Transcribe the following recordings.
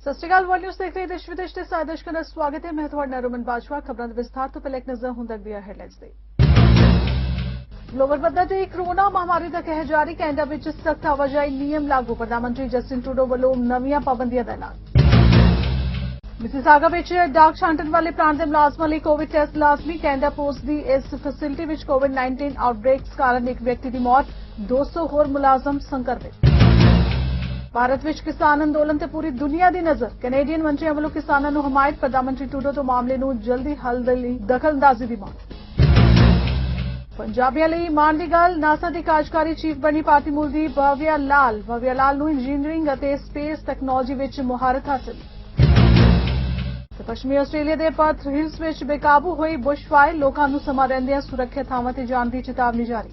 ਸਤਿ ਸ਼੍ਰੀ ਅਕਾਲ world news ਦੇਖ ਰਹੇ ਦੇਸ਼ ਵਿਦੇਸ਼ ਦੇ ਸਾਰੇ ਦਰਸ਼ਕਾਂ ਦਾ ਸਵਾਗਤ ਹੈ। ਮੈਂ ਤੁਹਾਡਾ ਨਰਮਨ ਬਾਜਵਾ। ਖਬਰਾਂ ਦੇ ਵਿਸਥਾਰ ਤੋਂ ਪਹਿਲਾਂ ਇੱਕ ਨਜ਼ਰ ਹੁਣ ਤੱਕ ਦੀਆਂ ਹੈਡਲਾਈਨਸ ਤੇ। ਗਲੋਬਲ ਪੱਧਰ ਤੇ ਕਰੋਨਾ ਮਹਾਮਾਰੀ ਦਾ ਕਹਿਰ ਜਾਰੀ। ਕੈਨੇਡਾ ਵਿੱਚ ਸਖਤ ਆਵਾਜਾਈ ਨਿਯਮ ਲਾਗੂ। ਪ੍ਰਧਾਨ ਮੰਤਰੀ ਜਸਟਿਨ ਟਰੂਡੋ ਵੱਲੋਂ ਨਵੀਆਂ ਪਾਬੰਦੀਆਂ ਦਾ ਐਲਾਨ। ਮਿਸੀਸਾਗਾ ਵਿੱਚ ਡਾਕ ਛਾਂਟਣ ਵਾਲੇ ਪਲਾਂਟ ਦੇ ਮੁਲਾਜ਼ਮਾਂ ਲਈ ਕੋਵਿਡ ਟੈਸਟ ਲਾਜ਼ਮੀ। ਕੈਨੇਡਾ ਪੋਸਟ ਦੀ ਇਸ ਫੈਸਿਲਿਟੀ ਵਿੱਚ ਕੋਵਿਡ-19 ਆਊਟਬ੍ਰੇਕਸ ਕਾਰਨ ਇੱਕ ਵਿਅਕਤੀ ਦੀ ਮੌਤ, 200 ਹੋਰ ਮੁਲਾਜ਼ਮ ਸੰਕਰਮਿਤ। ਭਾਰਤ ਵਿੱਚ ਕਿਸਾਨ ਅੰਦੋਲਨ ਤੇ ਪੂਰੀ ਦੁਨੀਆ ਦੀ ਨਜ਼ਰ। ਕੈਨੇਡੀਅਨ ਮੰਤਰੀਆਂ ਵੱਲੋਂ ਕਿਸਾਨਾਂ ਨੂੰ ਹਮਾਇਤ। ਪ੍ਰਧਾਨ ਮੰਤਰੀ ਟਰੂਡੋ ਤੋਂ ਮਾਮਲੇ ਨੂੰ ਜਲਦੀ ਹੱਲ ਦੇ ਲਈ ਦਖਲਅੰਦਾਜ਼ੀ ਦੀ ਮੰਗ। ਪੰਜਾਬੀਆਂ ਲਈ ਮਾਣ ਦੀ ਗੱਲ। ਨਾਸਾ ਦੀ ਕਾਰਜਕਾਰੀ ਚੀਫ ਬਣੀ ਭਾਰਤੀ ਮੂਲ ਦੀ ਭਵਿਆ ਲਾਲ ਨੂੰ ਇੰਜੀਨੀਅਰਿੰਗ ਅਤੇ ਸਪੇਸ ਟੈਕਨੋਲੋਜੀ ਵਿੱਚ ਮੁਹਾਰਤ ਹਾਸਲ। ਪੱਛਮੀ ਆਸਟ੍ਰੇਲੀਆ ਦੇ ਪਰਥ ਹਿਲਸ ਵਿੱਚ ਬੇਕਾਬੂ ਹੋਈ ਬੁਸ਼ਫਾਇਰ। ਲੋਕਾਂ ਨੂੰ ਸਮਾਂ ਰਹਿੰਦਿਆਂ ਸੁਰੱਖਿਅਤ ਥਾਵਾਂ ਤੇ ਜਾਣ ਦੀ ਚੇਤਾਵਨੀ ਜਾਰੀ।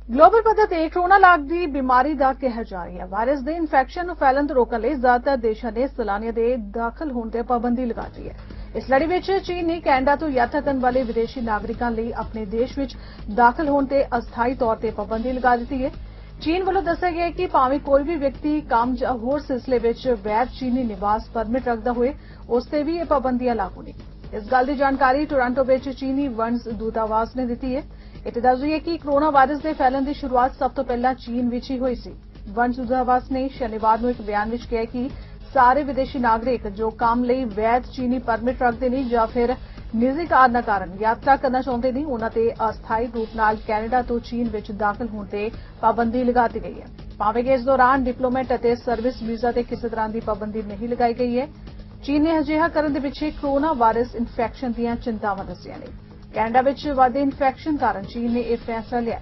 ਗਲੋਬਲ ਪੱਧਰ ਤੇ ਕਰੋਨਾ ਲੱਗਦੀ ਬਿਮਾਰੀ ਦਾ ਕਹਿਰ ਜਾਰੀ ਹੈ। ਵਾਇਰਸ ਦੇ ਇਨਫੈਕਸ਼ਨ ਨੂੰ ਫੈਲਣ ਤੋਂ ਰੋਕਣ ਲਈ ਜ਼ਿਆਦਾਤਰ ਦੇਸ਼ਾਂ ਨੇ ਸੈਲਾਨੀਆਂ ਦੇ ਦਾਖਲ ਹੋਣ ਤੇ ਪਾਬੰਦੀ ਲਗਾ ਦਿੱਤੀ ਹੈ। ਇਸ ਲੜੀ ਵਿੱਚ ਚੀਨ ਨੇ ਕੈਨੇਡਾ ਤੋਂ ਯਾਤਰਾ ਕਰਨ ਵਾਲੇ ਵਿਦੇਸ਼ੀ ਨਾਗਰਿਕਾਂ ਲਈ ਆਪਣੇ ਦੇਸ਼ ਵਿੱਚ ਦਾਖਲ ਹੋਣ ਤੇ ਅਸਥਾਈ ਤੌਰ ਤੇ ਪਾਬੰਦੀ ਲਗਾ ਦਿੱਤੀ ਹੈ। ਚੀਨ ਵੱਲੋਂ ਦੱਸਿਆ ਗਿਆ ਕਿ ਭਾਵੇਂ ਕੋਈ ਵੀ ਵਿਅਕਤੀ ਕੰਮ ਜਾਂ ਹੋਰ ਸਿਲਸਿਲੇ ਵਿੱਚ ਵੈਧ ਚੀਨੀ ਨਿਵਾਸ ਪਰਮਿਟ ਰੱਖਦਾ ਹੋਏ, ਉਸ ਤੇ ਵੀ ਇਹ ਪਾਬੰਦੀਆਂ ਲਾਗੂ ਨੇ। ਇਸ ਗੱਲ ਦੀ ਜਾਣਕਾਰੀ ਟੋਰਾਂਟੋ ਵਿੱਚ ਚੀਨੀ ਵਣਜ ਦੂਤਾਵਾਸ ਨੇ ਦਿੱਤੀ ਹੈ। ਇੱਥੇ ਦੱਸ ਦਈਏ ਕਿ ਕਰੋਨਾ ਵਾਇਰਸ ਦੇ ਫੈਲਣ ਦੀ ਸ਼ੁਰੂਆਤ ਸਭ ਤੋਂ ਪਹਿਲਾਂ ਚੀਨ ਵਿੱਚ ਹੀ ਹੋਈ ਸੀ। ਵਣਜ ਦੂਤਾਵਾਸ ਨੇ ਸ਼ਨੀਵਾਰ ਨੂੰ ਇੱਕ ਬਿਆਨ ਵਿੱਚ ਕਿਹਾ ਕਿ ਸਾਰੇ ਵਿਦੇਸ਼ੀ ਨਾਗਰਿਕ ਜੋ ਕੰਮ ਲਈ ਵੈਧ ਚੀਨੀ ਪਰਮਿਟ ਰੱਖਦੇ ਨੇ ਜਾਂ ਫਿਰ ਨਿੱਜੀ ਕਾਰਨਾਂ ਕਾਰਨ ਯਾਤਰਾ ਕਰਨਾ ਚਾਹੁੰਦੇ ਨੇ, ਉਨ੍ਹਾਂ ਤੇ ਅਸਥਾਈ ਰੂਪ ਨਾਲ ਕੈਨੇਡਾ ਤੋਂ ਚੀਨ ਵਿੱਚ ਦਾਖਲ ਹੋਣ ਤੇ ਪਾਬੰਦੀ ਲਗਾ ਦਿੱਤੀ ਗਈ ਹੈ। ਭਾਵੇਂ ਕਿ ਇਸ ਦੌਰਾਨ ਡਿਪਲੋਮੈਟ ਅਤੇ ਸਰਵਿਸ ਵੀਜ਼ਾ ਤੇ ਕਿਸੇ ਤਰ੍ਹਾਂ ਦੀ ਪਾਬੰਦੀ ਨਹੀਂ ਲਗਾਈ ਗਈ ਹੈ। ਚੀਨ ਨੇ ਅਜਿਹਾ ਕਰਨ ਦੇ ਪਿੱਛੇ ਕਰੋਨਾ ਵਾਇਰਸ ਇਨਫੈਕਸ਼ਨ ਦੀਆਂ ਚਿੰਤਾਵਾਂ ਦੱਸੀਆਂ ਨੇ। ਕੈਨੇਡਾ ਵਿੱਚ ਵਧਦੇ ਇਨਫੈਕਸ਼ਨ ਕਾਰਨ ਚੀਨ ਨੇ ਇਹ ਫੈਸਲਾ ਲਿਆ।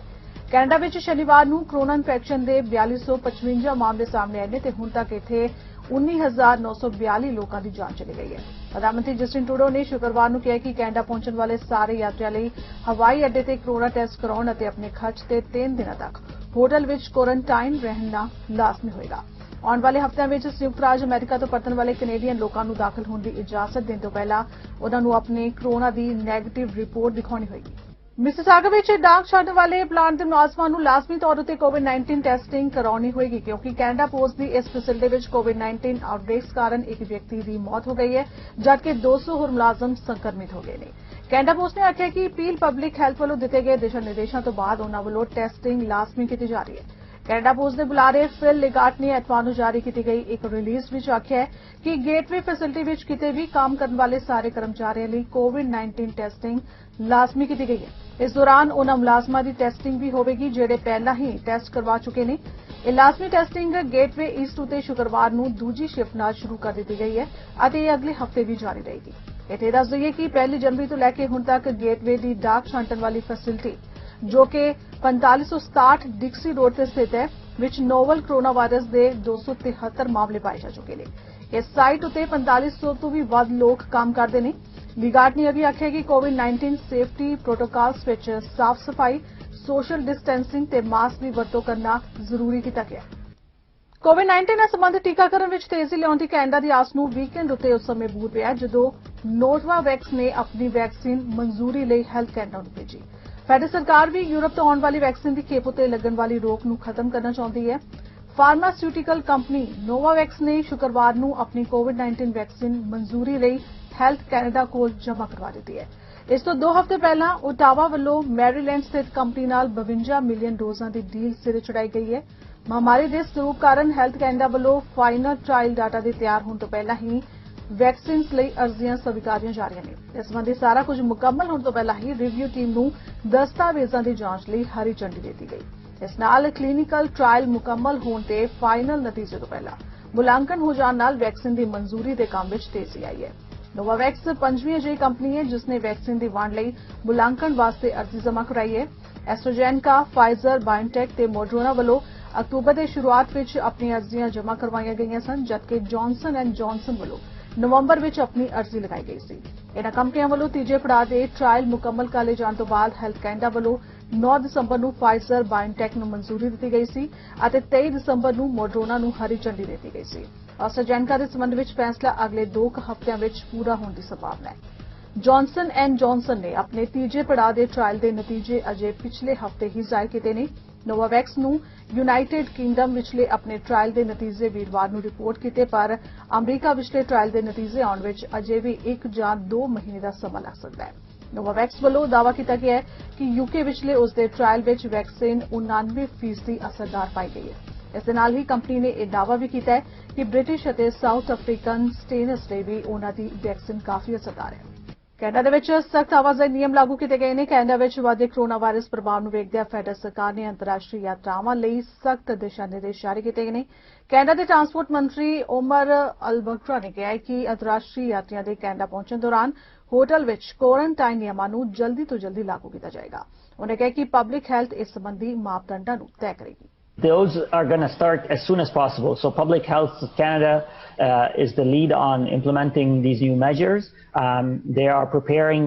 ਕੈਨੇਡਾ ਵਿੱਚ ਸ਼ਨੀਵਾਰ ਨੂੰ ਕਰੋਨਾ ਇਨਫੈਕਸ਼ਨ ਦੇ 4255 ਮਾਮਲੇ ਸਾਹਮਣੇ ਆਏ ਨੇ ਤੇ ਹੁਣ ਤੱਕ ਇੱਥੇ 19,942 ਲੋਕਾਂ ਦੀ ਜਾਨ ਚਲੀ ਗਈ ਹੈ। ਪ੍ਰਧਾਨ ਮੰਤਰੀ ਜਸਟਿਨ ਟਰੂਡੋ ਨੇ ਸ਼ੁੱਕਰਵਾਰ ਨੂੰ ਕਿਹਾ ਕਿ ਕੈਨੇਡਾ ਪਹੁੰਚਣ ਵਾਲੇ ਸਾਰੇ ਯਾਤਰੀਆਂ ਲਈ ਹਵਾਈ ਅੱਡੇ ਤੇ ਕਰੋਨਾ ਟੈਸਟ ਕਰਾਉਣ ਅਤੇ ਆਪਣੇ ਖਰਚ ਤੇ 3 ਦਿਨਾਂ ਤੱਕ ਹੋਟਲ ਵਿੱਚ ਕੁਆਰੰਟਾਈਨ ਰਹਿਣਾ ਲਾਜ਼ਮੀ ਹੋਏਗਾ। ਆਉਣ ਵਾਲੇ ਹਫ਼ਤਿਆਂ ਵਿੱਚ ਸੰਯੁਕਤ ਰਾਜ ਅਮਰੀਕਾ ਤੋਂ ਪਰਤਣ ਵਾਲੇ ਕੈਨੇਡੀਅਨ ਲੋਕਾਂ ਨੂੰ ਦਾਖਲ ਹੋਣ ਦੀ ਇਜਾਜ਼ਤ ਦੇਣ ਤੋਂ ਪਹਿਲਾਂ ਉਨ੍ਹਾਂ ਨੂੰ ਆਪਣੇ ਕਰੋਨਾ ਦੀ ਨੈਗੇਟਿਵ ਰਿਪੋਰਟ ਦਿਖਾਉਣੀ ਹੋਏਗੀ। ਮਿਸੀਸਾਗਾ ਵਿੱਚ ਡਾਕ ਛਾਂਟਣ ਵਾਲੇ ਪਲਾਂਟ ਦੇ ਮੁਲਾਜ਼ਮਾਂ ਨੂੰ ਲਾਜ਼ਮੀ ਤੌਰ ਉੱਤੇ ਕੋਵਿਡ-19 ਟੈਸਟਿੰਗ ਕਰਾਉਣੀ ਹੋਏਗੀ ਕਿਉਂਕਿ ਕੈਨੇਡਾ ਪੋਸਟ ਦੀ ਇਸ ਫੈਸਿਲਿਟੀ ਵਿੱਚ ਕੋਵਿਡ-19 ਆਊਟਬ੍ਰੇਕਸ ਕਾਰਨ ਇੱਕ ਵਿਅਕਤੀ ਦੀ ਮੌਤ ਹੋ ਗਈ ਹੈ, ਜਦਕਿ 200 ਹੋਰ ਮੁਲਾਜ਼ਮ ਸੰਕਰਮਿਤ ਹੋ ਗਏ ਨੇ। ਕੈਨੇਡਾ ਪੋਸਟ ਨੇ ਆਖਿਆ ਕਿ ਪੀਲ ਪਬਲਿਕ ਹੈਲਥ ਵੱਲੋਂ ਦਿੱਤੇ ਗਏ ਦਿਸ਼ਾ ਨਿਰਦੇਸ਼ਾਂ ਤੋਂ ਬਾਅਦ ਉਨ੍ਹਾਂ ਵੱਲੋਂ ਟੈਸਟਿੰਗ ਲਾਜ਼ਮੀ ਕੀਤੀ ਜਾ ਰਹੀ ਹੈ। ਕੈਨੇਡਾ ਪੋਸਟ ਦੇ ਬੁਲਾਰੇ ਫਿਲ ਲਿਗਾਟ ਨੇ ਐਤਵਾਰ ਨੂੰ ਜਾਰੀ ਕੀਤੀ ਗਈ ਇੱਕ ਰਿਲੀਜ਼ ਵਿੱਚ ਆਖਿਆ ਕਿ ਗੇਟਵੇ ਫੈਸਿਲਿਟੀ ਵਿੱਚ ਕਿਤੇ ਵੀ ਕੰਮ ਕਰਨ ਵਾਲੇ ਸਾਰੇ ਕਰਮਚਾਰੀਆਂ ਲਈ ਕੋਵਿਡ-19 ਟੈਸਟਿੰਗ ਲਾਜ਼ਮੀ ਕੀਤੀ ਗਈ ਹੈ। ਇਸ ਦੌਰਾਨ ਉਨ੍ਹਾਂ ਮੁਲਾਜ਼ਮਾਂ ਦੀ ਟੈਸਟਿੰਗ ਵੀ ਹੋਵੇਗੀ ਜਿਹੜੇ ਪਹਿਲਾਂ ਹੀ ਟੈਸਟ ਕਰਵਾ ਚੁੱਕੇ ਨੇ। ਇਹ ਲਾਜ਼ਮੀ ਟੈਸਟਿੰਗ ਗੇਟਵੇ ਈਸਟ ਉਤੇ ਸ਼ੁੱਕਰਵਾਰ ਨੂੰ ਦੂਜੀ ਸ਼ਿਫਟ ਨਾਲ ਸ਼ੁਰੂ ਕਰ ਦਿੱਤੀ ਗਈ ਹੈ ਅਤੇ ਇਹ ਅਗਲੇ ਹਫ਼ਤੇ ਵੀ ਜਾਰੀ ਰਹੇਗੀ। ਇੱਥੇ ਦੱਸ ਦਈਏ ਕਿ 1 ਜਨਵਰੀ ਤੋਂ ਲੈ ਕੇ ਹੁਣ ਤੱਕ ਗੇਟਵੇ ਦੀ ਡਾਕ ਛਾਂਟਣ ਵਾਲੀ ਫੈਸਿਲਿਟੀ ਜੋ ਕਿ 4567 ਡਿਕਸੀ ਰੋਡ ਤੇ ਸਥਿਤ ਹੈ ਵਿੱਚ ਨੋਵਲ ਕਰੋਨਾ ਵਾਇਰਸ ਦੇ 273 ਮਾਮਲੇ ਪਾਏ ਜਾ ਚੁੱਕੇ ਨੇ। ਇਸ ਸਾਈਟ ਉਤੇ 4500 ਤੋਂ ਵੀ ਵੱਧ ਲੋਕ ਕੰਮ ਕਰਦੇ ਨੇ। ਲਿਗਾਟ ਨੇ ਅਗੇ ਆਖਿਆ ਕਿ ਕੋਵਿਡ-19 ਸੇਫਟੀ ਪ੍ਰੋਟੋਕਾਲਸ ਵਿੱਚ ਸਾਫ਼ ਸਫਾਈ, ਸੋਸ਼ਲ ਡਿਸਟੈਂਸਿੰਗ ਤੇ ਮਾਸਕ ਦੀ ਵਰਤੋਂ ਕਰਨਾ ਜ਼ਰੂਰੀ ਕੀਤਾ ਗਿਆ। ਕੋਵਿਡ-19 ਨਾਲ ਸੰਬੰਧਿਤ ਟੀਕਾਕਰਨ ਵਿੱਚ ਤੇਜ਼ੀ ਲਿਆਉਣ ਦੀ ਕੈਨੇਡਾ ਦੀ ਆਸ ਨੂੰ ਵੀਕਐਂਡ ਉਤੇ ਉਸ ਸਮੇਂ ਬੂਰ ਪਿਆ ਜਦੋਂ ਨੋਵਾਵੈਕਸ ਨੇ ਆਪਣੀ ਵੈਕਸੀਨ ਮਨਜ਼ੂਰੀ ਲਈ ਹੈਲਥ ਕੈਨੇਡਾ ਨੂੰ ਭੇਜੀ। ਫੈਡਰਲ ਸਰਕਾਰ ਵੀ ਯੂਰਪ ਤੋਂ ਆਉਣ ਵਾਲੀ ਵੈਕਸੀਨ ਦੀ ਖੇਪ ਉਤੇ ਲੱਗਣ ਵਾਲੀ ਰੋਕ ਨੂੰ ਖਤਮ ਕਰਨਾ ਚਾਹੁੰਦੀ ਹੈ। ਫਾਰਮਾਸਿਊਟੀਕਲ ਕੰਪਨੀ ਨੋਵਾਵੈਕਸ ਨੇ ਸ਼ੁੱਕਰਵਾਰ ਨੂੰ ਆਪਣੀ ਕੋਵਿਡ-19 ਵੈਕਸੀਨ ਮਨਜ਼ੂਰੀ ਲਈ ਹੈਲਥ ਕੈਨੇਡਾ ਕੋਲ ਜਮ੍ਹਾਂ ਕਰਵਾ ਦਿੱਤੀ ਹੈ। ਇਸ ਤੋਂ 2 ਹਫ਼ਤੇ ਪਹਿਲਾਂ ਓਟਾਵਾ ਵੱਲੋਂ ਮੈਰੀਲੈਂਡ ਸਥਿਤ ਕੰਪਨੀ ਨਾਲ 52 ਮਿਲੀਅਨ ਡੋਜ਼ਾਂ ਦੀ ਡੀਲ ਸਿਰੇ ਚੜਾਈ ਗਈ ਹੈ। ਮਹਾਮਾਰੀ ਦੇ ਸਰੂਪ ਕਾਰਨ ਹੈਲਥ ਕੈਨੇਡਾ ਵੱਲੋਂ ਫਾਈਨਲ ਟ੍ਰਾਇਲ ਡਾਟਾ ਦੇ ਤਿਆਰ ਹੋਣ ਤੋਂ ਪਹਿਲਾਂ ਹੀ ਵੈਕਸੀਨਸ ਲਈ ਅਰਜ਼ੀਆਂ ਸਵੀਕਾਰੀਆਂ ਜਾ ਰਹੀਆਂ ਨੇ। ਇਸ ਸੰਬੰਧੀ ਸਾਰਾ ਕੁਝ ਮੁਕੰਮਲ ਹੋਣ ਤੋਂ ਪਹਿਲਾਂ ਹੀ ਰਿਵਿਊ ਟੀਮ ਨੂੰ ਦਸਤਾਵੇਜ਼ਾਂ ਦੀ ਜਾਂਚ ਲਈ ਹਰੀ ਝੰਡੀ ਦੇ ਦਿੱਤੀ ਗਈ। ਇਸ ਨਾਲ ਕਲੀਨਿਕਲ ਟ੍ਰਾਇਲ ਮੁਕੰਮਲ ਹੋਣ ਤੇ ਫਾਈਨਲ ਨਤੀਜੇ ਤੋਂ ਪਹਿਲਾਂ ਮੁਲਾਂਕਣ ਹੋ ਜਾਣ ਨਾਲ ਵੈਕਸੀਨ ਦੀ ਮਨਜ਼ੂਰੀ ਦੇ ਕੰਮ ਵਿੱਚ ਤੇਜ਼ੀ ਆਈ ਹੈ। ਨੋਵਾਵੈਕਸ 5ਵੀਂ ਅਜਿਹੀ ਕੰਪਨੀ ਹੈ ਜਿਸ ਨੇ ਵੈਕਸੀਨ ਦੀ ਵੰਡ ਲਈ ਮੁਲਾਂਕਣ ਵਾਸਤੇ ਅਰਜ਼ੀ ਜਮ੍ਹਾਂ ਕਰਾਈ ਹੈ। ਐਸਟ੍ਰਾਜੈਨੇਕਾ, ਫਾਈਜ਼ਰ, ਬਾਇਓਟੈਕ ਤੇ ਮੋਡਰਨਾ ਵੱਲੋਂ ਅਕਤੂਬਰ ਦੇ ਸ਼ੁਰੂਆਤ ਵਿੱਚ ਆਪਣੀਆਂ ਅਰਜ਼ੀਆਂ ਜਮ੍ਹਾਂ ਕਰਵਾਈਆਂ ਗਈਆਂ ਸਨ, ਜਦਕਿ ਜੌਨਸਨ ਐਂਡ ਜੌਨਸਨ ਵੱਲੋਂ ਨਵੰਬਰ ਵਿੱਚ ਆਪਣੀ ਅਰਜ਼ੀ ਲਗਾਈ ਗਈ ਸੀ। ਇਨ੍ਹਾਂ ਕੰਪਨੀਆਂ ਵੱਲੋਂ ਤੀਜੇ ਪੜਾਅ ਦੇ ਟ੍ਰਾਇਲ ਮੁਕੰਮਲ ਕਰ ਲਏ ਜਾਣ ਤੋਂ ਬਾਅਦ ਹੈਲਥ ਕੈਨੇਡਾ ਵੱਲੋਂ 9 ਦਸੰਬਰ ਨੂੰ ਫਾਈਜ਼ਰ ਬਾਇਓਟੈਕ ਨੂੰ ਮਨਜ਼ੂਰੀ ਦਿੱਤੀ ਗਈ ਸੀ ਅਤੇ 23 ਦਸੰਬਰ ਨੂੰ ਮੋਡਰਨਾ ਨੂੰ ਹਰੀ ਝੰਡੀ ਦੇ ਦਿੱਤੀ ਗਈ ਸੀ। ਐਸਟ੍ਰਾਜੈਨੇਕਾ ਦੇ ਸੰਬੰਧ ਵਿੱਚ ਫੈਸਲਾ ਅਗਲੇ 2 ਹਫ਼ਤਿਆਂ ਵਿੱਚ ਪੂਰਾ ਹੋਣ ਦੀ ਸੰਭਾਵਨਾ ਹੈ। ਜੌਨਸਨ ਐਂਡ ਜੌਨਸਨ ਨੇ ਆਪਣੇ ਤੀਜੇ ਪੜਾਅ ਦੇ ਟ੍ਰਾਇਲ ਦੇ ਨਤੀਜੇ ਅਜੇ ਪਿਛਲੇ ਹਫ਼ਤੇ ਹੀ ਜ਼ਾਹਿਰ ਕੀਤੇ ਨੇ। ਨੋਵਾਵੈਕਸ ਨੂੰ ਯੂਨਾਈਟਿਡ ਕਿੰਗਡਮ ਵਿਚਲੇ ਆਪਣੇ ਟ੍ਰਾਇਲ ਦੇ ਨਤੀਜੇ ਵੀਰਵਾਰ ਨੂੰ ਰਿਪੋਰਟ ਕੀਤੇ, ਪਰ ਅਮਰੀਕਾ ਵਿਚਲੇ ਟ੍ਰਾਇਲ ਦੇ ਨਤੀਜੇ ਆਉਣ ਵਿੱਚ ਅਜੇ ਵੀ 1 ਜਾਂ 2 ਮਹੀਨੇ ਦਾ ਸਮਾਂ ਲੱਗ ਸਕਦਾ ਹੈ। ਨੋਵਾਵੈਕਸ ਵੱਲੋਂ ਦਾਅਵਾ ਕੀਤਾ ਗਿਆ ਹੈ ਕਿ ਯੂਕੇ ਵਿਚਲੇ ਉਸ ਦੇ ਟ੍ਰਾਇਲ ਵਿੱਚ ਵੈਕਸੀਨ 99% ਅਸਰਦਾਰ ਪਾਈ ਗਈ ਹੈ। ਇਸ ਦੇ ਨਾਲ ਹੀ ਕੰਪਨੀ ਨੇ ਇਹ ਦਾਅਵਾ ਵੀ ਕੀਤਾ ਹੈ ਕਿ ਬ੍ਰਿਟਿਸ਼ ਅਤੇ ਸਾਊਥ ਅਫਰੀਕਨ ਸਟੇਨਸ ਲਈ ਵੀ ਉਹਨਾਂ ਦੀ ਵੈਕਸੀਨ ਕਾਫੀ ਅਸਰਦਾਰ ਹੈ। ਕੈਨੇਡਾ ਦੇ ਵਿੱਚ ਸਖਤ ਆਵਾਜਾਈ ਨਿਯਮ ਲਾਗੂ ਕੀਤੇ ਗਏ ਨੇ। ਕੈਨੇਡਾ ਵਿੱਚ ਵਧਦੇ ਕੋਰੋਨਾ ਵਾਇਰਸ ਪ੍ਰਭਾਵ ਨੂੰ ਵੇਖਦਿਆਂ ਫੈਡਰਲ ਸਰਕਾਰ ਨੇ ਅੰਤਰਰਾਸ਼ਟਰੀ ਯਾਤਰਾਵਾਂ ਲਈ ਸਖਤ ਦਿਸ਼ਾ ਨਿਰਦੇਸ਼ ਜਾਰੀ ਕੀਤੇ ਗਏ ਨੇ। ਕੈਨੇਡਾ ਦੇ ਟਰਾਂਸਪੋਰਟ ਮੰਤਰੀ ਉਮਰ ਅਲਬਕਰਾ ਨੇ ਕਿਹਾ ਹੈ ਕਿ ਅੰਤਰਰਾਸ਼ਟਰੀ ਯਾਤਰੀਆਂ ਦੇ ਕੈਨੇਡਾ ਪਹੁੰਚਣ ਦੌਰਾਨ ਹੋਟਲ ਵਿੱਚ ਕੁਆਰੰਟਾਈਨ ਨਿਯਮਾਂ ਨੂੰ ਜਲਦੀ ਤੋਂ ਜਲਦੀ ਲਾਗੂ ਕੀਤਾ ਜਾਏਗਾ। ਉਨ੍ਹਾਂ ਕਿਹਾ ਕਿ ਪਬਲਿਕ ਹੈਲਥ ਇਸ ਸੰਬੰਧੀ ਮਾਪਦੰਡਾਂ ਨੂੰ ਤੈਅ ਕਰੇਗੀ। Those are going to start as soon as possible. So Public Health Canada is the lead on implementing these new measures. They are preparing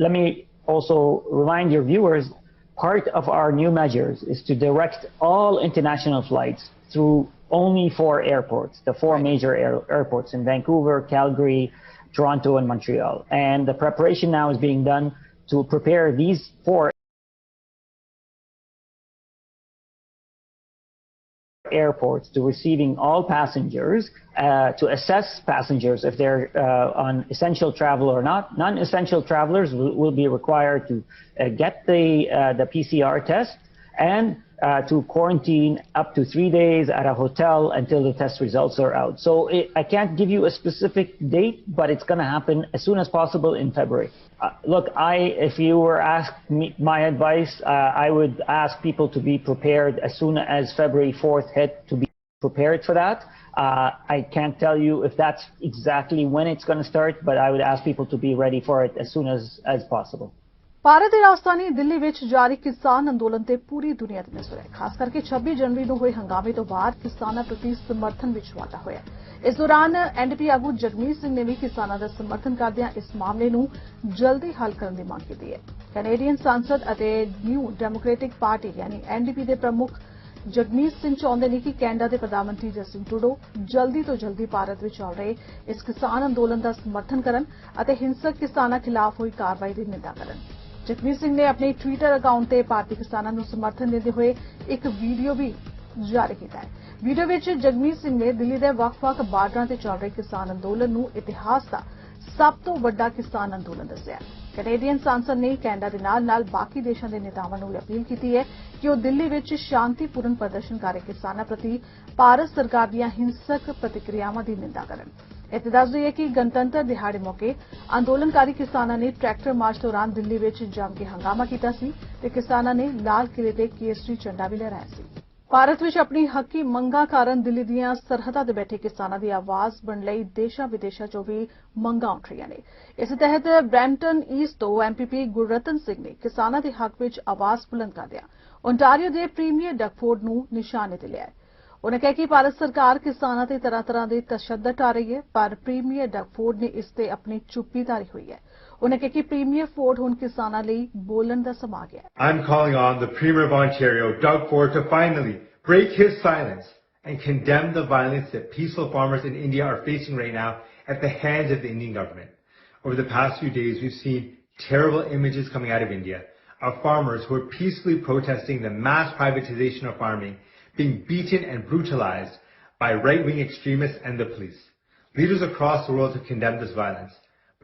let me also remind your viewers, part of our new measures is to direct all international flights through only 4 airports, the 4 major airports in Vancouver, Calgary, Toronto, and Montreal. And the preparation now is being done to prepare these 4 airports to receiving all passengers, to assess passengers if they're on essential travel or not. Non-essential travelers will be required to get the PCR test and to quarantine up to 3 days at a hotel until the test results are out. So I can't give you a specific date, but it's going to happen as soon as possible in February. Look, if you were asked me my advice, I would ask people to be prepared as soon as February 4th hit, to be prepared for that. I can't tell you if that's exactly when it's going to start, but I would ask people to be ready for it as soon as possible. Bharat ਦੀ ਰਾਜਧਾਨੀ ਦਿੱਲੀ ਵਿੱਚ ਜਾਰੀ ਕਿਸਾਨ ਅੰਦੋਲਨ ਤੇ ਪੂਰੀ ਦੁਨੀਆ ਦੀ ਨਜ਼ਰ ਹੈ। ਖਾਸ ਕਰਕੇ 26 ਜਨਵਰੀ ਨੂੰ ਹੋਏ ਹੰਗਾਮੇ ਤੋਂ ਬਾਅਦ ਕਿਸਾਨਾਂ ਪ੍ਰਤੀ ਸਮਰਥਨ ਵਿੱਚ ਵਾਧਾ ਹੋਇਆ। ਇਸ ਦੌਰਾਨ ਐਨਡੀਪੀ ਆਗੂ ਜਗਮੀਤ ਸਿੰਘ ਨੇ ਵੀ ਕਿਸਾਨਾਂ ਦਾ ਸਮਰਥਨ ਕਰਦਿਆਂ ਇਸ ਮਾਮਲੇ ਨੂੰ ਜਲਦੀ ਹੱਲ ਕਰਨ ਦੀ ਮੰਗ ਕੀਤੀ ਹੈ। ਕੈਨੇਡੀਅਨ ਸੰਸਦ ਅਤੇ ਨਿਊ ਡੈਮੋਕ੍ਰੈਟਿਕ ਪਾਰਟੀ ਯਾਨੀ ਐਨਡੀਪੀ ਦੇ ਪ੍ਰਮੁੱਖ ਜਗਮੀਤ ਸਿੰਘ ਚਾਹੁੰਦੇ ਨੇ ਕਿ ਕੈਨੇਡਾ ਦੇ ਪ੍ਰਧਾਨ ਮੰਤਰੀ ਜਸਟਿਨ ਟਰੂਡੋ ਜਲਦੀ ਤੋਂ ਜਲਦੀ ਭਾਰਤ ਵਿੱਚ ਚੱਲ ਰਹੇ ਇਸ ਕਿਸਾਨ ਅੰਦੋਲਨ ਦਾ ਸਮਰਥਨ ਕਰਨ ਅਤੇ ਹਿੰਸਕ ਕਿਸਾਨਾਂ ਖਿਲਾਫ ਹੋਈ ਕਾਰਵਾਈ ਦੀ ਨਿੰਦਾ ਕਰਨ। ਜਗਮੀਤ ਸਿੰਘ ਨੇ ਆਪਣੇ ਟਵਿੱਟਰ ਅਕਾਊਂਟ ਤੇ ਭਾਰਤੀ ਕਿਸਾਨਾਂ ਨੂੰ ਸਮਰਥਨ ਦਿੰਦੇ ਹੋਏ ਇੱਕ ਵੀਡੀਓ ਵੀ ਜਾਰੀ ਕੀਤਾ ਹੈ। ਵੀਡੀਓ ਵਿੱਚ ਜਗਮੀਤ ਸਿੰਘ ਨੇ ਦਿੱਲੀ ਦੇ ਵੱਖ-ਵੱਖ ਬਾਰਡਰਾਂ ਤੇ ਚੱਲ ਰਹੇ ਕਿਸਾਨ ਅੰਦੋਲਨ ਨੂੰ ਇਤਿਹਾਸ ਦਾ ਸਭ ਤੋਂ ਵੱਡਾ ਕਿਸਾਨ ਅੰਦੋਲਨ ਦੱਸਿਆ। ਕੈਨੇਡੀਅਨ ਸੰਸਦ ਨੇ ਕੈਨੇਡਾ ਦੇ ਨਾਲ-ਨਾਲ ਬਾਕੀ ਦੇਸ਼ਾਂ ਦੇ ਨੇਤਾਵਾਂ ਨੂੰ ਅਪੀਲ ਕੀਤੀ ਹੈ ਕਿ ਉਹ ਦਿੱਲੀ ਵਿੱਚ ਸ਼ਾਂਤੀਪੂਰਨ ਪ੍ਰਦਰਸ਼ਨ ਕਰ ਰਹੇ ਕਿਸਾਨਾਂ ਪ੍ਰਤੀ ਭਾਰਤ ਸਰਕਾਰ ਦੀਆਂ ਹਿੰਸਕ ਪ੍ਰਤੀਕਿਰਿਆਵਾਂ ਦੀ ਨਿੰਦਾ ਕਰਨ। ਇੱਥੇ ਦੱਸ ਦਈਏ ਕਿ ਗਣਤੰਤਰ ਦਿਹਾੜੇ ਮੌਕੇ ਅੰਦੋਲਨਕਾਰੀ ਕਿਸਾਨਾਂ ਨੇ ਟਰੈਕਟਰ ਮਾਰਚ ਦੌਰਾਨ ਦਿੱਲੀ ਵਿੱਚ ਜੰਮ ਕੇ ਹੰਗਾਮਾ ਕੀਤਾ ਸੀ ਤੇ ਕਿਸਾਨਾਂ ਨੇ ਲਾਲ ਕਿਲੇ ਤੇ ਕੇਸਰੀ ਝੰਡਾ ਵੀ ਲਹਿਰਾਇਆ ਸੀ। ਭਾਰਤ ਵਿੱਚ ਆਪਣੀ ਹੱਕੀ ਮੰਗਾਂ ਕਾਰਨ ਦਿੱਲੀ ਦੀਆਂ ਸਰਹੱਦਾਂ ਤੇ ਬੈਠੇ ਕਿਸਾਨਾਂ ਦੀ ਆਵਾਜ਼ ਬਣਨ ਲਈ ਦੇਸ਼ਾਂ ਵਿਦੇਸ਼ਾਂ 'ਚੋਂ ਵੀ ਮੰਗਾਂ ਉੱਠ ਰਹੀਆਂ ਨੇ। ਇਸ ਤਹਿਤ ਬ੍ਰੈਂਪਟਨ ਈਸਟ ਤੋਂ ਐਮਪੀਪੀ ਗੁਰਰਤਨ ਸਿੰਘ ਨੇ ਕਿਸਾਨਾਂ ਦੇ ਹੱਕ ਵਿੱਚ ਆਵਾਜ਼ ਬੁਲੰਦ ਕਰਦਿਆਂ ਓਨਟਾਰੀਓ ਦੇ ਪ੍ਰੀਮੀਅਰ ਡਗਫੋਰਡ ਨੂੰ ਨਿਸ਼ਾਨੇ ਤੇ ਲਿਆ। उन्होंने कहा कि भारत सरकार किसानों ते तरह तरह के तशद्दद आ रही है, पर प्रीमियर डगफोर्ड ने इस ते अपनी चुप्पी धारी हुई है। उन्होंने कहा कि प्रीमियर फोर्ड हुण किसानां लई बोलण दा समा आ गया। I'm calling on the Premier of Ontario, Doug Ford, to finally break his silence and condemn the violence that peaceful farmers in India are facing right now at the hands of the Indian government. Over the past few days, we've seen terrible images coming out of India of farmers who are peacefully protesting the mass privatization of farming being beaten and brutalized by right-wing extremists and the police. Leaders across the world have condemned this violence,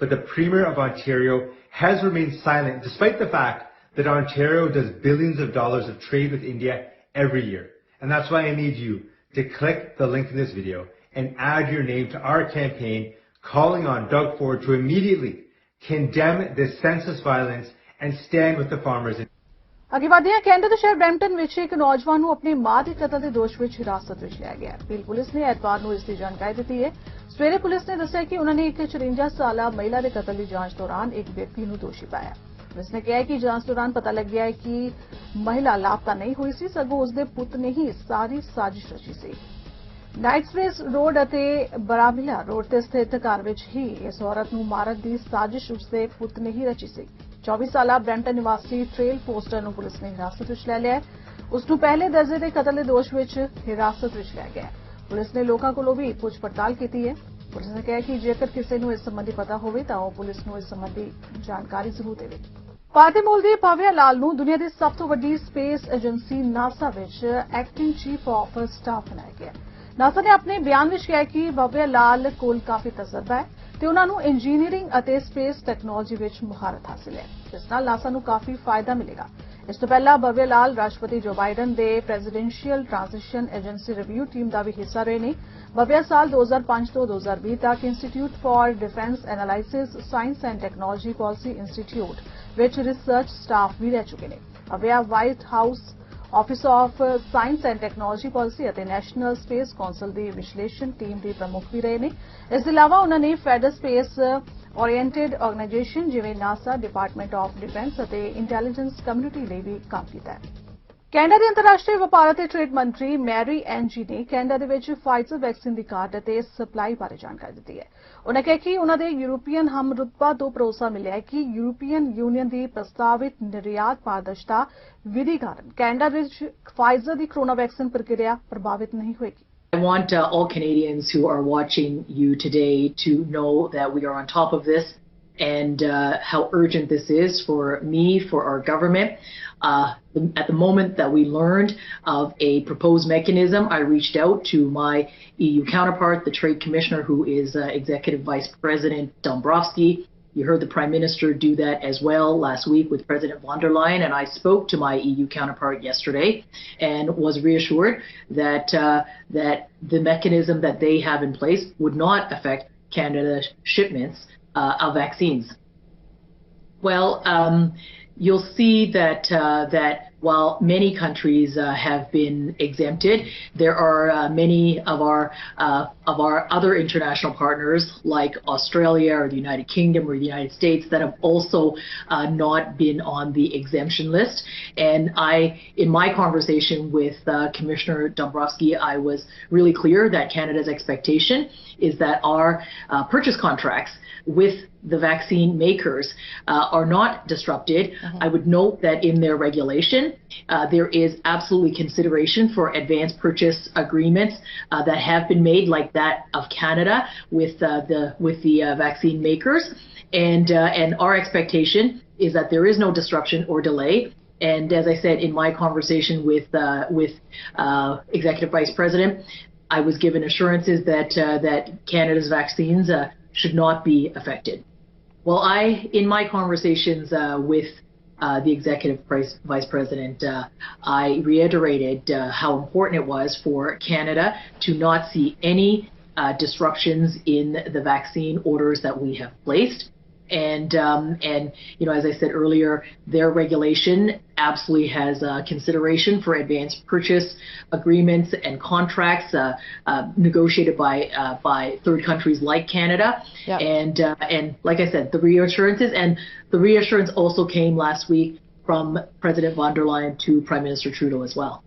but the Premier of Ontario has remained silent despite the fact that Ontario does billions of dollars of trade with India every year. And that's why I need you to click the link in this video and add your name to our campaign calling on Doug Ford to immediately condemn this senseless violence and stand with the farmers. ਅੱਗੇ ਵਧਦੇ ਹਾਂ। Canada ਦੇ ਸ਼ਹਿਰ Brampton ਵਿੱਚ ਇੱਕ ਨੌਜਵਾਨ ਨੂੰ ਆਪਣੀ ਮਾਂ ਦੇ ਕਤਲ ਦੇ ਦੋਸ਼ ਵਿੱਚ ਹਿਰਾਸਤ ਵਿੱਚ ਲਿਆ ਗਿਆ। ਪੀਲ ਪੁਲਿਸ ਨੇ ਐਤਵਾਰ ਨੂੰ ਇਸ ਦੀ ਜਾਣਕਾਰੀ ਦਿੱਤੀ ਹੈ। ਸਵੇਰੇ ਪੁਲਿਸ ਨੇ ਦੱਸਿਆ ਕਿ ਉਹਨਾਂ ਨੇ ਇੱਕ 54 ਸਾਲਾ ਮਹਿਲਾ ਦੇ ਕਤਲ ਦੀ ਜਾਂਚ ਦੌਰਾਨ ਇੱਕ ਵਿਅਕਤੀ ਨੂੰ ਦੋਸ਼ੀ ਪਾਇਆ। ਪੁਲਿਸ ਨੇ ਕਿਹਾ ਕਿ ਜਾਂਚ ਦੌਰਾਨ ਪਤਾ ਲੱਗਿਆ ਹੈ ਕਿ ਮਹਿਲਾ ਲਾਪਤਾ ਨਹੀਂ ਹੋਈ ਸੀ, ਸਗੋਂ ਉਸ ਦੇ ਪੁੱਤ ਨੇ ਹੀ ਸਾਰੀ ਸਾਜ਼ਿਸ਼ ਰਚੀ ਸੀ। ਨਾਈਟਸਪ੍ਰੇਸ ਰੋਡ ਅਤੇ ਬਰਾਮਿਲਾ ਰੋਡ ਤੇ ਸਥਿਤ ਘਰ ਵਿੱਚ ਹੀ ਇਸ ਔਰਤ ਨੂੰ ਮਾਰਨ ਦੀ ਸਾਜ਼ਿਸ਼ ਉਸ ਦੇ ਪੁੱਤ ਨੇ ਹੀ ਰਚੀ ਸੀ। 24 ਸਾਲਾ ਬ੍ਰੈਂਪਟਨ ਨਿਵਾਸੀ ਟ੍ਰੇਲ ਫੋਸਟਰ ਨੂੰ ਪੁਲਿਸ ਨੇ ਹਿਰਾਸਤ ਵਿੱਚ ਲੈ ਲਿਆ ਹੈ। ਉਸ ਨੂੰ ਪਹਿਲੇ ਦਰਜੇ ਦੇ ਕਤਲ ਦੇ ਦੋਸ਼ ਵਿੱਚ ਹਿਰਾਸਤ ਵਿੱਚ ਲਿਆ ਗਿਆ ਹੈ। ਪੁਲਿਸ ਨੇ ਲੋਕਾਂ ਕੋਲੋਂ ਵੀ ਪੁੱਛ ਪੜਤਾਲ ਕੀਤੀ ਹੈ। ਪੁਲਿਸ ਨੇ ਕਿਹਾ ਕਿ ਜੇਕਰ ਕਿਸੇ ਨੂੰ ਇਸ ਸੰਬੰਧੀ ਪਤਾ ਹੋਵੇ ਤਾਂ ਉਹ ਪੁਲਿਸ ਨੂੰ ਇਸ ਸੰਬੰਧੀ ਜਾਣਕਾਰੀ ਜ਼ਰੂਰ ਦੇਵੇ। ਭਾਰਤੀ ਮੂਲ ਦੀ ਭਵਿਆ ਲਾਲ ਨੂੰ ਦੁਨੀਆ ਦੀ ਸਭ ਤੋਂ ਵੱਡੀ ਸਪੇਸ ਏਜੰਸੀ ਨਾਸਾ ਵਿੱਚ ਐਕਟਿੰਗ ਚੀਫ ਆਫ ਸਟਾਫ ਬਣਾਇਆ ਗਿਆ। ਨਾਸਾ ਨੇ ਆਪਣੇ ਬਿਆਨ ਵਿੱਚ ਕਿਹਾ ਕਿ ਭਵਿਆ ਲਾਲ ਕੋਲ ਕਾਫੀ ਤਜਰਬਾ ਹੈ ਤੇ ਉਹਨਾਂ ਨੂੰ ਇੰਜੀਨੀਅਰਿੰਗ ਅਤੇ ਸਪੇਸ ਟੈਕਨੋਲੋਜੀ ਵਿੱਚ ਮੁਹਾਰਤ ਹਾਸਲ ਹੈ, ਜਿਸ ਨਾਲ ਨਾਸਾ ਨੂੰ ਕਾਫੀ ਫਾਇਦਾ ਮਿਲੇਗਾ। ਇਸ ਤੋਂ ਪਹਿਲਾਂ ਭਵਿਆ ਲਾਲ ਰਾਸ਼ਟਰਪਤੀ ਜੋ ਬਾਈਡਨ ਦੇ presidential transition agency review team ਦਾ ਵੀ ਹਿੱਸਾ ਰਹੇ ਨੇ। ਭਵਿਆ ਸਾਲ 2005 ਤੋਂ 2020 ਤੱਕ institute for defense analysis science and technology policy institute ਵਿੱਚ ਰਿਸਰਚ ਸਟਾਫ ਵੀ ਰਹਿ ਚੁੱਕੇ ਨੇ। Bhavya White House office of science and technology policy ਅਤੇ ਨੈਸ਼ਨਲ ਸਪੇਸ ਕੌਂਸਲ ਦੀ ਵਿਸ਼ਲੇਸ਼ਣ ਟੀਮ ਦੇ ਪ੍ਰਮੁੱਖ ਵੀ ਰਹੇ ਨੇ। ਇਸ ਦੇ ਇਲਾਵਾ ਉਹਨਾਂ ਨੇ ਫੈਡਰਲ ਸਪੇਸ ओरिएंटेड ऑर्गेनाइजेशन जिवें नासा, डिपार्टमेंट ऑफ डिफेंस ਅਤੇ इंटैलीजेंस कम्युनिटी ਲਈ ਵੀ ਕੰਮ ਕੀਤਾ ਹੈ। ਕੈਨੇਡਾ ਦੇ ਅੰਤਰਰਾਸ਼ਟਰੀ ਵਪਾਰ ਅਤੇ ਟ੍ਰੇਡ ਮੰਤਰੀ ਮੈਰੀ ਐਨਜੀ ਨੇ ਕੈਨੇਡਾ ਦੇ ਵਿੱਚ ਫਾਈਜ਼ਰ ਵੈਕਸੀਨ ਦੀ ਕਾਢ ਅਤੇ ਸਪਲਾਈ ਬਾਰੇ ਜਾਣਕਾਰੀ ਦਿੱਤੀ ਹੈ। ਉਨ੍ਹਾਂ ਕਿਹਾ ਕਿ ਉਨ੍ਹਾਂ ਦੇ ਯੂਰਪੀਅਨ ਹਮਰੁਤਬਾ ਤੋਂ ਭਰੋਸਾ ਮਿਲਿਆ ਹੈ ਕਿ ਯੂਰਪੀਅਨ ਯੂਨੀਅਨ ਦੀ ਪ੍ਰਸਤਾਵਿਤ ਨਿਰਯਾਤ ਪਾਰਦਰਸ਼ਤਾ ਵਿਧੀ ਕਾਰਨ ਕੈਨੇਡਾ ਵਿੱਚ ਫਾਈਜ਼ਰ ਦੀ ਕੋਰੋਨਾ ਵੈਕਸੀਨ ਪ੍ਰਕਿਰਿਆ ਪ੍ਰਭਾਵਿਤ ਨਹੀਂ ਹੋਏਗੀ। I want all Canadians who are watching you today to know that we are on top of this and how urgent this is for me, for our government. At the moment that we learned of a proposed mechanism, I reached out to my EU counterpart, the Trade Commissioner, who is Executive Vice President Dombrovskis. You heard the Prime Minister do that as well last week with President von der Leyen, and I spoke to my EU counterpart yesterday and was reassured that that the mechanism that they have in place would not affect Canada's shipments of vaccines. Well, you'll see that that while many countries have been exempted, there are many of our other international partners like Australia or the United Kingdom or the United States that have also not been on the exemption list. And in my conversation with Commissioner Dombrovskis, I was really clear that Canada's expectation is that our purchase contracts with the vaccine makers are not disrupted. I would note that in their regulation, there is absolutely consideration for advance purchase agreements that have been made, like that of Canada with the vaccine makers, and our expectation is that there is no disruption or delay. And as I said in my conversation with Executive Vice President, I was given assurances that Canada's vaccines should not be affected. Well, in my conversations with the Executive Vice President, I reiterated how important it was for Canada to not see any disruptions in the vaccine orders that we have placed. And you know, as I said earlier, their regulation absolutely has consideration for advanced purchase agreements and contracts negotiated by third countries like Canada. Yep. And like I said, the reassurance also came last week from President von der Leyen to Prime Minister Trudeau as well.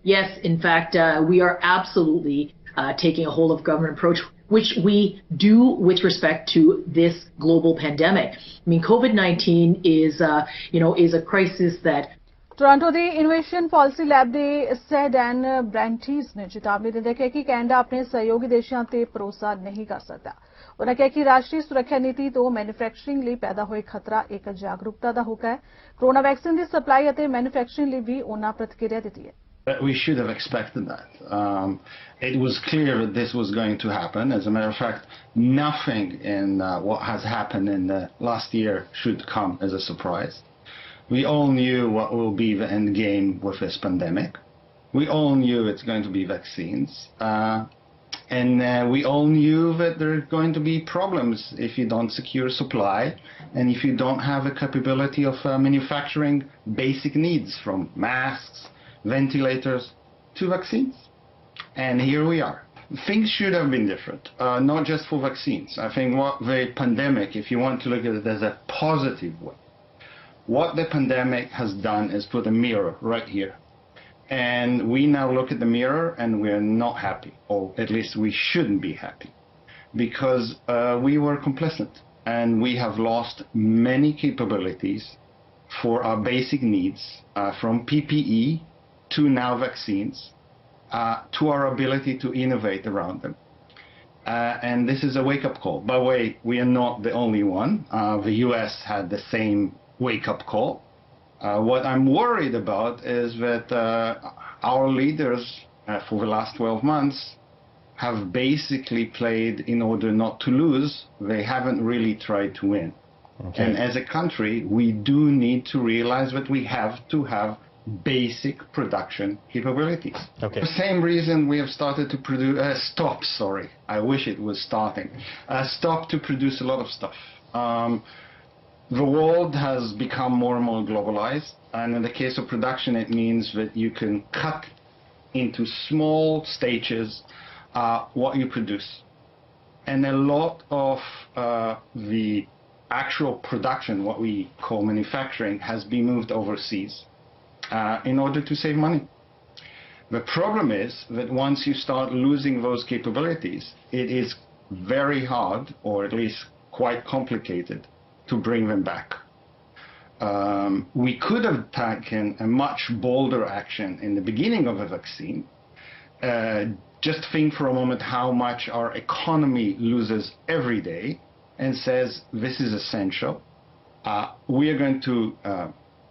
Yes, in fact, we are absolutely taking a whole of government approach, which we do with respect to this global pandemic. I mean, COVID-19 is a crisis that Toronto ਦੇ innovation policy lab ਦੇ ਸੈਡਨ ਬ੍ਰੈਂਟੀਜ਼ ਨੇ ਚੇਤਾਵਨੀ ਦਿੰਦੇ ਕਿਹਾ ਕਿ Canada ਆਪਣੇ ਸਹਿਯੋਗੀ ਦੇਸ਼ਾਂ ਤੇ ਭਰੋਸਾ ਨਹੀਂ ਕਰ ਸਕਦਾ। ਉਨ੍ਹਾਂ ਕਿਹਾ ਕਿ ਰਾਸ਼ਟਰੀ ਸੁਰੱਖਿਆ ਨੀਤੀ ਤੋਂ ਮੈਨੂਫੈਕਚਰਿੰਗ ਲਈ ਪੈਦਾ ਹੋਏ ਖਤਰਾ ਇੱਕ ਜਾਗਰੂਕਤਾ ਦਾ ਹੁਕਮ ਹੈ। ਕੋਰੋਨਾ ਵੈਕਸੀਨ ਦੀ ਸਪਲਾਈ ਅਤੇ ਮੈਨੂਫੈਕਚਰਿੰਗ ਲਈ ਵੀ ਉਨ੍ਹਾਂ ਪ੍ਰਤੀਕਿਰਿਆ ਦਿੱਤੀ ਹੈ। We should have expected that. It was clear that this was going to happen. As a matter of fact, nothing in what has happened in the last year should come as a surprise. We all knew what will be the end game with this pandemic. We all knew it's going to be vaccines. And we all knew that there are going to be problems if you don't secure supply and if you don't have a capability of manufacturing basic needs, from masks, ventilators to vaccines. And here we are. Things should have been different, not just for vaccines. I think what the pandemic, if you want to look at it as a positive way, what the pandemic has done is put a mirror right here. And we now look at the mirror and we're not happy, or at least we shouldn't be happy, because we were complicit and we have lost many capabilities for our basic needs, from PPE to now vaccines, to our ability to innovate around them. And this is a wake-up call. By the way, we are not the only one. The US had the same wake-up call. What I'm worried about is that our leaders for the last 12 months have basically played in order not to lose. They haven't really tried to win. Okay. And as a country, we do need to realize that we have to have basic production capabilities. Okay. For the same reason we have started to produce, I wish it was starting, stop to produce a lot of stuff. The world has become more and more globalized, and in the case of production, it means that you can cut into small stages what you produce. And a lot of the actual production, what we call manufacturing, has been moved overseas in order to save money. The problem is that once you start losing those capabilities, it is very hard, or at least quite complicated, to bring them back. We could have taken a much bolder action in the beginning of a vaccine. Just think for a moment how much our economy loses every day and says this is essential. We are going to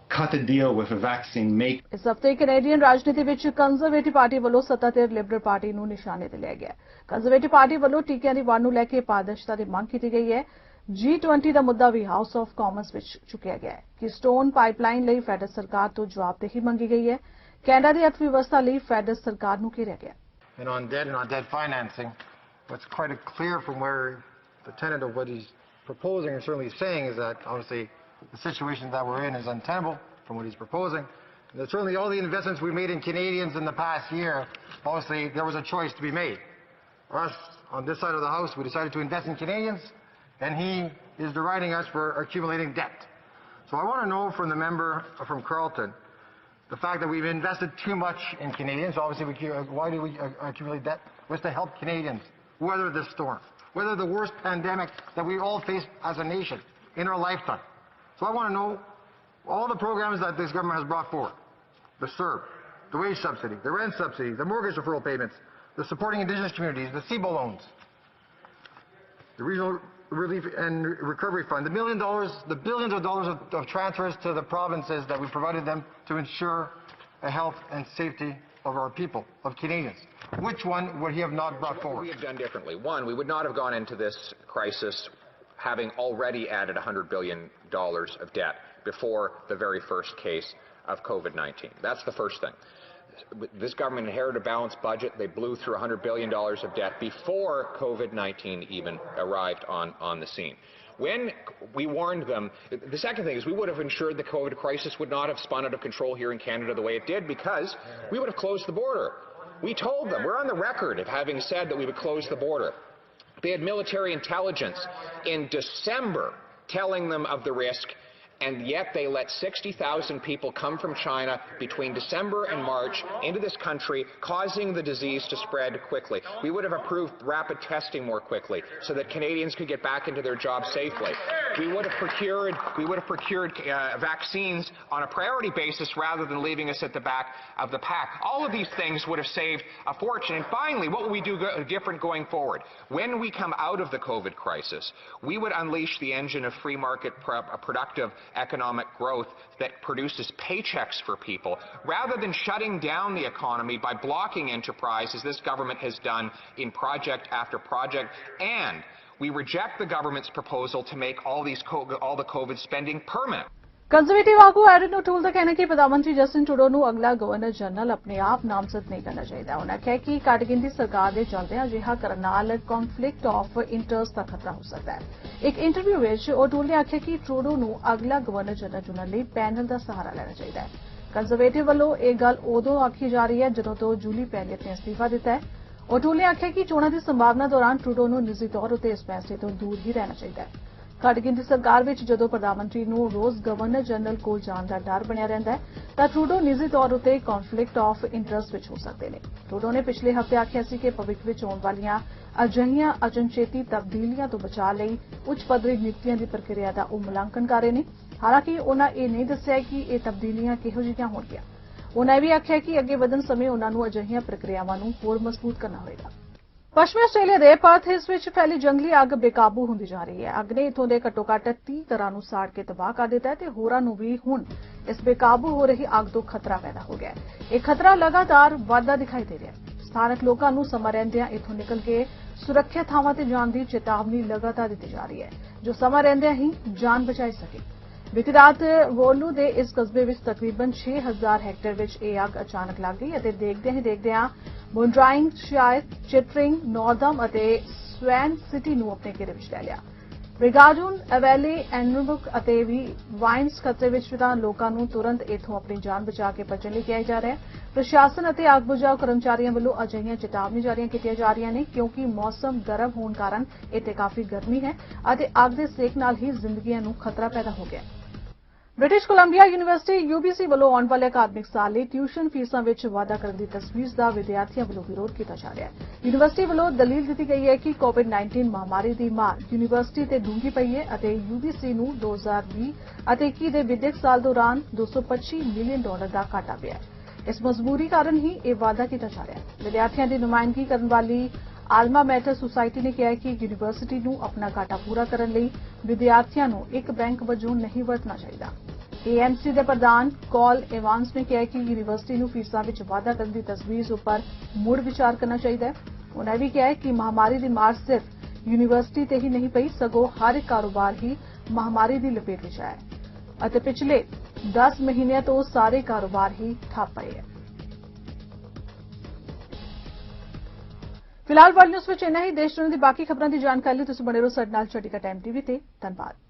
cut a deal with a vaccine make. इस हफ्ते Canadian राजनीति विच conservative party ਵੱਲੋਂ सत्ताधीर liberal party ਨੂੰ ਨਿਸ਼ਾਨੇ ਤੇ ਲਿਆ ਗਿਆ। Conservative party ਵੱਲੋਂ ਟੀਕਿਆਂ ਦੀ ਵੰਡ ਨੂੰ ਲੈ ਕੇ ਪਾਰਦਰਸ਼ਤਾ ਦੀ ਮੰਗ ਕੀਤੀ ਗਈ ਹੈ। G20 ਦਾ ਮੁੱਦਾ ਵੀ ਹਾਊਸ ਆਫ ਕਾਮਨਸ ਵਿੱਚ ਚੁੱਕਿਆ ਗਿਆ ਹੈ। ਕੀਸਟੋਨ ਪਾਈਪਲਾਈਨ ਲਈ ਫੈਡਰਲ ਸਰਕਾਰ ਤੋਂ ਜਵਾਬਦੇਹੀ ਮੰਗੀ ਗਈ ਹੈ। ਕੈਨੇਡਾ ਦੀ ਅਰਥ ਵਿਵਸਥਾ ਲਈ ਫੈਡਰਲ ਸਰਕਾਰ ਨੂੰ ਘੇਰਿਆ ਗਿਆ। And on debt financing, what's quite clear from where the tenet of what he's proposing or certainly saying is that obviously the situation that we're in is untenable from what he's proposing. And that certainly all the investments we made in Canadians in the past year, obviously there was a choice to be made. Us on this side of the house, we decided to invest in Canadians, and he is deriding us for accumulating debt. So I want to know from the member from Carleton, the fact that we've invested too much in Canadians. Obviously, why do we accumulate debt? Was to help Canadians weather this storm, weather the worst pandemic that we all faced as a nation in our lifetime. So I want to know all the programs that this government has brought forward: the CERB, the wage subsidy, the rent subsidy, the mortgage deferral payments, the supporting Indigenous communities, the CEBO loans, the regional relief and recovery fund, the billions of dollars of transfers to the provinces that we provided them to ensure the health and safety of our people, of Canadians. Which one would he have not brought forward? What would we have done differently? One, we would not have gone into this crisis having already added $100 billion of debt before the very first case of COVID-19. That's the first thing. This government inherited a balanced budget. They blew through $100 billion of debt before COVID-19 even arrived on the scene. When we warned them, the second thing is we would have ensured the COVID crisis would not have spun out of control here in Canada the way it did, because we would have closed the border. We told them, we're on the record of having said that we would close the border. They had military intelligence in December telling them of the risk, and yet they let 60,000 people come from China between December and March into this country, causing the disease to spread quickly. We would have approved rapid testing more quickly so that Canadians could get back into their jobs safely. We would have procured vaccines on a priority basis rather than leaving us at the back of the pack. All of these things would have saved a fortune. And finally, what will we do different going forward? When we come out of the COVID crisis, we would unleash the engine of free market productive economic growth that produces paychecks for people, rather than shutting down the economy by blocking enterprise, as this government has done in project after project. And we reject the government's proposal to make all the COVID spending permanent. Conservative आगू Aiden O'Toole का कहना है कि प्रधानमंत्री Justin Trudeau ਨੂੰ अगला governor general अपने आप नामजद नहीं करना चाहिए। उन्होंने कहा कि घट गिनती सरकार के चलते अजिहा करने नाल कॉन्फ्लिक्ट ऑफ इंटरेस्ट का खतरा हो सकता है। एक इंटरव्यू में ओटूल ने आख्या कि ट्रूडो ਨੂੰ अगला गवर्नर जनरल चुनने ਲਈ पैनल का सहारा लेना चाहिए। कंजरवेटिव ਵੱਲੋਂ ਇਹ ਗੱਲ ਉਦੋਂ ਆਖੀ ਜਾ ਰਹੀ ਹੈ ਜਦੋਂ ਤੋਂ ਜੂਲੀ ਪੈਲੀਅਟ ਨੇ ਅਸਤੀਫਾ ਦਿੱਤਾ ਹੈ। ओटूल ने आख्या कि चोणां ਦੀ संभावना दौरान ट्रूडो ਨੂੰ निजी तौर उत्ते इस फैसले तो दूर ही रहना चाहिए। घट गिनती सरकार विच जदों प्रधानमंत्री ਨੂੰ रोज गवर्नर जनरल कोल जाण दा डर बनिया रहिंदा है तां ट्रूडो निजी तौर उत्ते कॉन्फ्लिक्ट ऑफ इंटरेस्ट विच हो सकदे ने। ट्रूडो ने पिछले हफ्ते आख्या सी कि भविख विच होण वालीआं अजिहिआं अचनचेती तब्दीलियां तो बचाव लई उच्च पद्धरी नीतियां दी प्रक्रिया दा ਉਹ ਮੁਲਾਂਕਣ ਕਰ ਰਹੇ ਨੇ। हालांकि उन्हां ਇਹ नहीं दस्सिआ कि ਇਹ तब्दीलियां किहो जिहिआं होणगीआं। उन्हां ਇਹ ਵੀ आख्या कि ਅੱਗੇ ਵਧਣ ਸਮੇਂ उन्हां ਨੂੰ ਅਜਿਹੀਆਂ ਪ੍ਰਕਿਰਿਆਵਾਂ ਨੂੰ ਹੋਰ ਮਜ਼ਬੂਤ ਕਰਨਾ ਹੋਵੇਗਾ। ਪੱਛਮੀ ਆਸਟ੍ਰੇਲੀਆ ਦੇ ਪਰਥ ਹਿਲਸ ਵਿੱਚ ਫੈਲੀ ਜੰਗਲੀ ਅੱਗ ਬੇਕਾਬੂ ਹੁੰਦੀ ਜਾ ਰਹੀ ਹੈ। ਅੱਗ ਨੇ ਇਥੋਂ ਦੇ ਘੱਟੋ-ਘੱਟ 30 ਘਰਾਂ ਨੂੰ ਸਾੜ ਕੇ ਤਬਾਹ ਕਰ ਦਿੱਤਾ ਹੈ ਤੇ ਹੋਰਾਂ ਨੂੰ ਵੀ ਹੁਣ ਇਸ ਬੇਕਾਬੂ ਹੋ ਰਹੀ ਅੱਗ ਤੋਂ ਖਤਰਾ ਪੈਦਾ ਹੋ ਗਿਆ ਹੈ। ਇਹ ਖਤਰਾ ਲਗਾਤਾਰ ਵਧਦਾ ਦਿਖਾਈ ਦੇ ਰਿਹਾ ਹੈ। ਸਥਾਨਕ ਲੋਕਾਂ ਨੂੰ ਸਮਾਂ ਰਹਿੰਦਿਆਂ ਇਥੋਂ ਨਿਕਲ ਕੇ ਸੁਰੱਖਿਅਤ ਥਾਵਾਂ ਤੇ ਜਾਣ ਦੀ ਚੇਤਾਵਨੀ ਲਗਾਤਾਰ ਦਿੱਤੀ ਜਾ ਰਹੀ ਹੈ, ਜੋ ਸਮਾਂ ਰਹਿੰਦਿਆਂ ਹੀ ਜਾਨ ਬਚਾਈ ਸਕੇ। ਬੀਤੀ ਰਾਤ ਵੋਲੂ ਦੇ ਇਸ ਕਸਬੇ ਵਿੱਚ ਤਕਰੀਬਨ 6000 ਹੈਕਟੇਅਰ ਵਿੱਚ ਇਹ ਅੱਗ ਅਚਾਨਕ ਲੱਗ ਗਈ ਅਤੇ ਦੇਖਦਿਆਂ ਮੁੰਡਰਾਇੰਗ, ਸ਼ਾਇਦ, ਚਿਟਰਿੰਗ, ਨੌਰਦਮ ਅਤੇ ਸਵੈਨ ਸਿਟੀ ਨੂੰ ਆਪਣੇ ਘੇਰੇ ਵਿੱਚ ਲੈ ਲਿਆ। ਬ੍ਰਿਗਾਡੂਨ, ਐਵੈਲੇ, ਐਨਰਬੁਕ ਅਤੇ ਵੀ ਵਾਈਨਸ ਖਤਰੇ ਵਿੱਚ ਤਾਂ ਲੋਕਾਂ ਨੂੰ ਤੁਰੰਤ ਇਥੋਂ ਆਪਣੀ ਜਾਨ ਬਚਾ ਕੇ ਭੱਜਣ ਲਈ ਕਿਹਾ ਜਾ ਰਿਹਾ ਹੈ। ਪ੍ਰਸ਼ਾਸਨ ਅਤੇ ਅੱਗ ਬੁਝਾਊ ਕਰਮਚਾਰੀਆਂ ਵੱਲੋਂ ਅਜਿਹੀਆਂ ਚੇਤਾਵਨੀ ਜਾਰੀਆਂ ਕੀਤੀਆਂ ਜਾ ਰਹੀਆਂ ਨੇ ਕਿਉਂਕਿ ਮੌਸਮ ਗਰਮ ਹੋਣ ਕਾਰਨ ਇੱਥੇ ਕਾਫੀ ਗਰਮੀ ਹੈ ਅਤੇ ਅੱਗ ਦੇ ਸੇਕ ਨਾਲ ਹੀ ਜ਼ਿੰਦਗੀਆਂ ਨੂੰ ਖਤਰਾ ਪੈਦਾ ਹੋ ਗਿਆ ਹੈ। ਬ੍ਰਿਟਿਸ਼ ਕੋਲੰਬੀਆ ਯੂਨੀਵਰਸਿਟੀ UBC ਵੱਲੋਂ ਆਉਣ ਵਾਲੇ ਅਕਾਦਮਿਕ ਸਾਲ ਲਈ ਟਿਊਸ਼ਨ ਫੀਸਾਂ ਵਿੱਚ ਵਾਧਾ ਕਰਨ ਦੀ ਤਜਵੀਜ਼ ਦਾ ਵਿਦਿਆਰਥੀਆਂ ਵੱਲੋਂ ਵਿਰੋਧ ਕੀਤਾ ਜਾ ਰਿਹਾ ਹੈ। ਯੂਨੀਵਰਸਿਟੀ ਵੱਲੋਂ ਦਲੀਲ ਦਿੱਤੀ ਗਈ ਹੈ ਕਿ COVID-19 ਮਹਾਮਾਰੀ ਦੀ ਮਾਰ ਯੂਨੀਵਰਸਿਟੀ ਤੇ ਡੂੰਘੀ ਪਈ ਹੈ ਅਤੇ UBC ਨੂੰ 2020 ਅਤੇ 21 ਦੇ ਵਿਦਿਅਕ ਸਾਲ ਦੌਰਾਨ $225 ਮਿਲੀਅਨ ਦਾ ਘਾਟਾ ਪਿਆ ਹੈ। ਇਸ ਮਜਬੂਰੀ ਕਾਰਨ ਹੀ ਇਹ ਵਾਧਾ ਕੀਤਾ ਜਾ ਰਿਹਾ ਹੈ। ਵਿਦਿਆਰਥੀਆਂ ਦੀ ਨੁਮਾਇੰਦਗੀ ਕਰਨ ਵਾਲੀ ਆਲਮਾ ਮੈਟਰ ਸੁਸਾਇਟੀ ਨੇ ਕਿਹਾ ਕਿ ਯੂਨੀਵਰਸਿਟੀ ਨੂੰ ਆਪਣਾ ਘਾਟਾ ਪੂਰਾ ਕਰਨ ਲਈ ਵਿਦਿਆਰਥੀਆਂ ਨੂੰ ਇੱਕ ਬੈਂਕ ਵਜੋਂ ਨਹੀਂ ਵਰਤਣਾ ਚਾਹੀਦਾ। AMC ਦੇ ਪ੍ਰਧਾਨ ਕੌਲ ਇਵਾਂਸ ਨੇ ਕਿਹਾ ਕਿ ਯੂਨੀਵਰਸਿਟੀ ਨੂੰ ਫੀਸਾਂ ਵਿੱਚ ਵਾਧਾ ਕਰਨ ਦੀ ਤਜਵੀਜ਼ ਉੱਪਰ ਮੁੜ ਵਿਚਾਰ ਕਰਨਾ ਚਾਹੀਦਾ ਹੈ। ਉਨ੍ਹਾਂ ਵੀ ਕਿਹਾ ਕਿ ਮਹਾਮਾਰੀ ਦੀ ਮਾਰ ਸਿਰਫ ਯੂਨੀਵਰਸਿਟੀ ਤੇ ਹੀ ਨਹੀਂ ਪਈ, ਸਗੋਂ ਹਰ ਇੱਕ ਕਾਰੋਬਾਰ ਹੀ ਮਹਾਮਾਰੀ ਦੀ ਲਪੇਟ ਵਿੱਚ ਆਇਆ ਹੈ ਅਤੇ ਪਿਛਲੇ 10 ਮਹੀਨਿਆਂ ਤੋਂ ਸਾਰੇ ਕਾਰੋਬਾਰ ਹੀ ਠੱਪ ਪਏ ਹੈ। ਫਿਲਹਾਲ ਵਰਲਡ ਨਿਊਜ਼ ਵਿੱਚ ਇੰਨਾ ਹੀ। ਦੇਸ਼ ਦੁਨੀਆ ਦੀ ਬਾਕੀ ਖਬਰਾਂ ਦੀ ਜਾਣਕਾਰੀ ਲਈ ਤੁਸੀਂ ਬਣੇ ਰਹੋ ਸਾਡੇ ਨਾਲ ਚੜ੍ਹਦੀਕਲਾ ਟਾਈਮ TV ਤੇ। ਧੰਨਵਾਦ।